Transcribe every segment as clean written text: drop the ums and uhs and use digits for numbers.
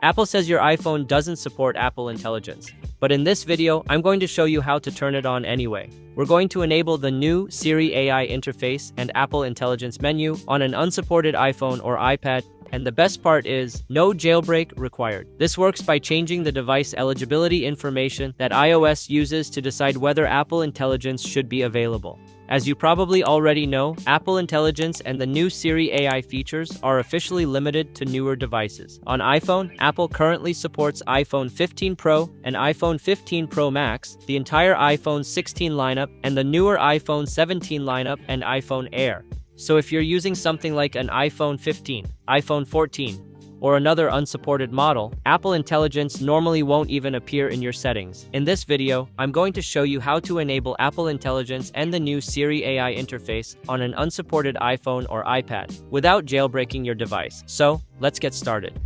Apple says your iPhone doesn't support Apple Intelligence. But in this video, I'm going to show you how to turn it on anyway. We're going to enable the new Siri AI interface and Apple Intelligence menu on an unsupported iPhone or iPad. And the best part is, no jailbreak required. This works by changing the device eligibility information that iOS uses to decide whether Apple Intelligence should be available. As you probably already know, Apple Intelligence and the new Siri AI features are officially limited to newer devices. On iPhone, Apple currently supports iPhone 15 Pro and iPhone 15 Pro Max, the entire iPhone 16 lineup, and the newer iPhone 17 lineup and iPhone Air. So if you're using something like an iPhone 15, iPhone 14, or another unsupported model, Apple Intelligence normally won't even appear in your settings. In this video, I'm going to show you how to enable Apple Intelligence and the new Siri AI interface on an unsupported iPhone or iPad without jailbreaking your device. So, let's get started.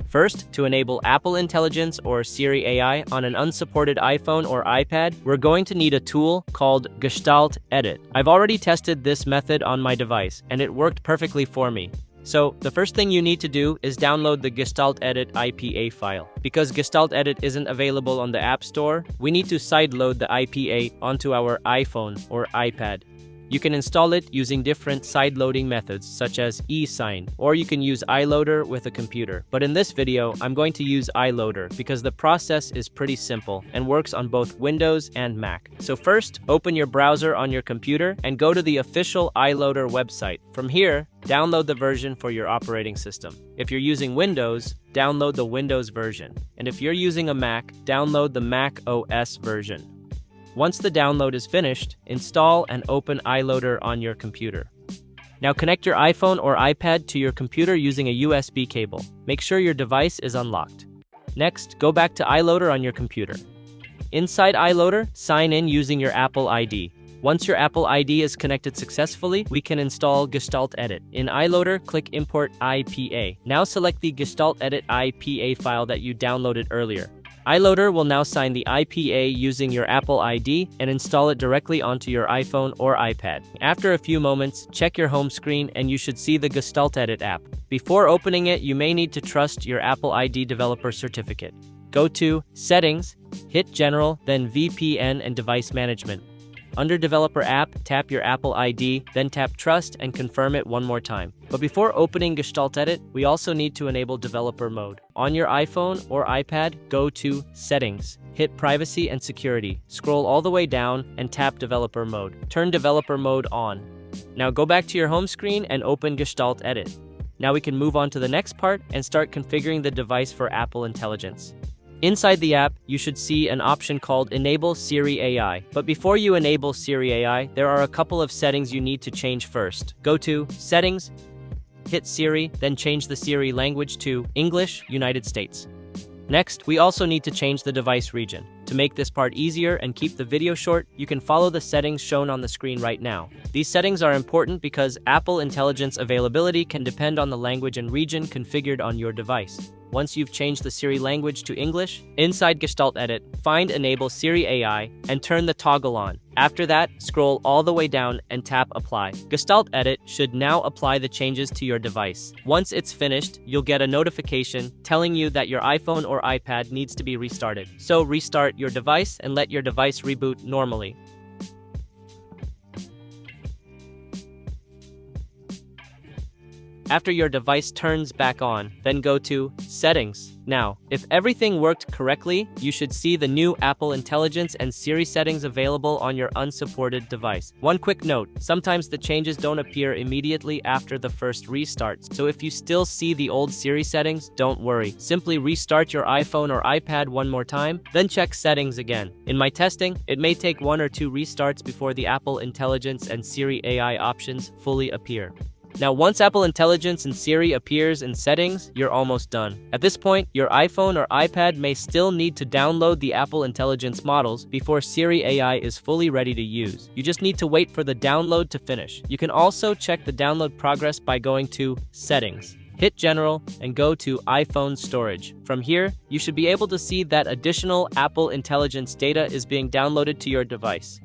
First, to enable Apple Intelligence or Siri AI on an unsupported iPhone or iPad, we're going to need a tool called GestaltEdit. I've already tested this method on my device, and it worked perfectly for me. So, the first thing you need to do is download the GestaltEdit IPA file. Because GestaltEdit isn't available on the App Store, we need to sideload the IPA onto our iPhone or iPad. You can install it using different sideloading methods such as eSign, or you can use iLoader with a computer. But in this video, I'm going to use iLoader because the process is pretty simple and works on both Windows and Mac. So first, open your browser on your computer and go to the official iLoader website. From here, download the version for your operating system. If you're using Windows, download the Windows version. And if you're using a Mac, download the Mac OS version. Once the download is finished, install and open iLoader on your computer. Now connect your iPhone or iPad to your computer using a USB cable. Make sure your device is unlocked. Next, go back to iLoader on your computer. Inside iLoader, sign in using your Apple ID. Once your Apple ID is connected successfully, we can install GestaltEdit. In iLoader, click Import IPA. Now select the GestaltEdit IPA file that you downloaded earlier. iLoader will now sign the IPA using your Apple ID and install it directly onto your iPhone or iPad. After a few moments, check your home screen and you should see the GestaltEdit app. Before opening it, you may need to trust your Apple ID developer certificate. Go to Settings, hit General, then VPN and Device Management. Under Developer App, tap your Apple ID, then tap Trust and confirm it one more time. But before opening GestaltEdit, we also need to enable Developer Mode. On your iPhone or iPad, go to Settings, hit Privacy and Security, scroll all the way down and tap Developer Mode. Turn Developer Mode on. Now go back to your home screen and open GestaltEdit. Now we can move on to the next part and start configuring the device for Apple Intelligence. Inside the app, you should see an option called Enable Siri AI. But before you enable Siri AI, there are a couple of settings you need to change first. Go to Settings, hit Siri, then change the Siri language to English, United States. Next, we also need to change the device region. To make this part easier and keep the video short, you can follow the settings shown on the screen right now. These settings are important because Apple Intelligence availability can depend on the language and region configured on your device. Once you've changed the Siri language to English, inside GestaltEdit, find Enable Siri AI and turn the toggle on. After that, scroll all the way down and tap Apply. GestaltEdit should now apply the changes to your device. Once it's finished, you'll get a notification telling you that your iPhone or iPad needs to be restarted. So restart your device and let your device reboot normally. After your device turns back on, then go to Settings. Now, if everything worked correctly, you should see the new Apple Intelligence and Siri settings available on your unsupported device. One quick note, sometimes the changes don't appear immediately after the first restart, so if you still see the old Siri settings, don't worry. Simply restart your iPhone or iPad one more time, then check Settings again. In my testing, it may take 1 or 2 restarts before the Apple Intelligence and Siri AI options fully appear. Now, once Apple Intelligence and Siri appears in Settings, you're almost done. At this point, your iPhone or iPad may still need to download the Apple Intelligence models before Siri AI is fully ready to use. You just need to wait for the download to finish. You can also check the download progress by going to Settings. Hit General and go to iPhone Storage. From here, you should be able to see that additional Apple Intelligence data is being downloaded to your device.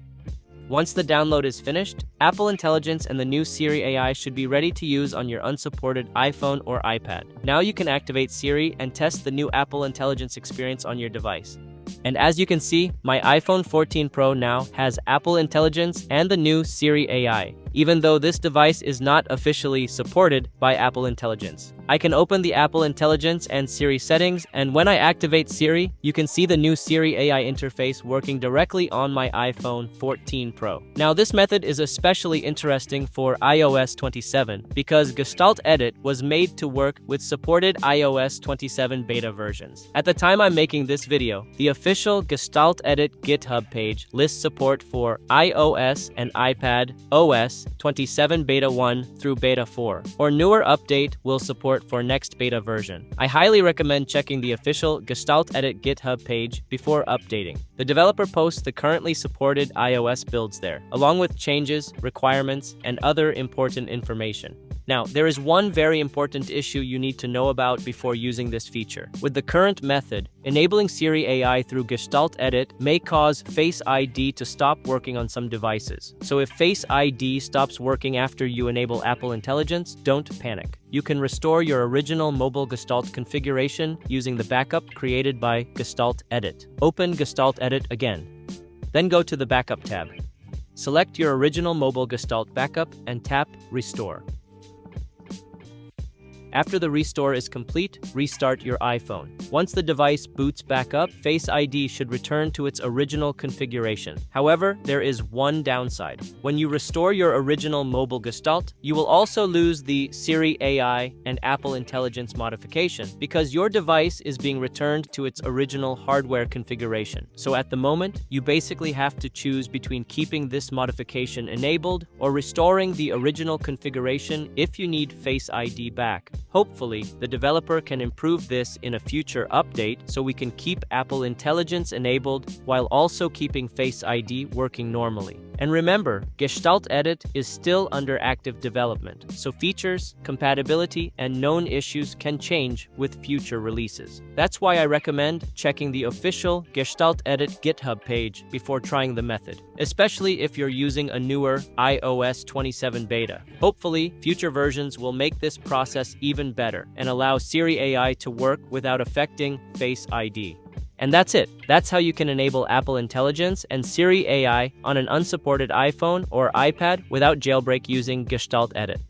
Once the download is finished, Apple Intelligence and the new Siri AI should be ready to use on your unsupported iPhone or iPad. Now you can activate Siri and test the new Apple Intelligence experience on your device. And as you can see, my iPhone 14 Pro now has Apple Intelligence and the new Siri AI, even though this device is not officially supported by Apple Intelligence. I can open the Apple Intelligence and Siri settings, and when I activate Siri, you can see the new Siri AI interface working directly on my iPhone 14 Pro. Now this method is especially interesting for iOS 27 because GestaltEdit was made to work with supported iOS 27 beta versions. At the time I'm making this video, the official GestaltEdit GitHub page lists support for iOS and iPad OS 27 Beta 1 through Beta 4, or newer update will support for next beta version. I highly recommend checking the official GestaltEdit GitHub page before updating. The developer posts the currently supported iOS builds there, along with changes, requirements, and other important information. Now, there is one very important issue you need to know about before using this feature. With the current method, enabling Siri AI through GestaltEdit may cause Face ID to stop working on some devices. So if Face ID stops working after you enable Apple Intelligence, don't panic. You can restore your original mobile Gestalt configuration using the backup created by GestaltEdit. Open GestaltEdit again. Then go to the Backup tab. Select your original mobile Gestalt backup and tap Restore. After the restore is complete, restart your iPhone. Once the device boots back up, Face ID should return to its original configuration. However, there is one downside. When you restore your original mobile Gestalt, you will also lose the Siri AI and Apple Intelligence modification because your device is being returned to its original hardware configuration. So at the moment, you basically have to choose between keeping this modification enabled or restoring the original configuration if you need Face ID back. Hopefully, the developer can improve this in a future update so we can keep Apple Intelligence enabled while also keeping Face ID working normally. And remember, GestaltEdit is still under active development, so features, compatibility, and known issues can change with future releases. That's why I recommend checking the official GestaltEdit GitHub page before trying the method, especially if you're using a newer iOS 27 beta. Hopefully, future versions will make this process even better and allow Siri AI to work without affecting Face ID. And that's it. That's how you can enable Apple Intelligence and Siri AI on an unsupported iPhone or iPad without jailbreak using GestaltEdit.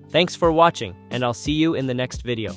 Thanks for watching, and I'll see you in the next video.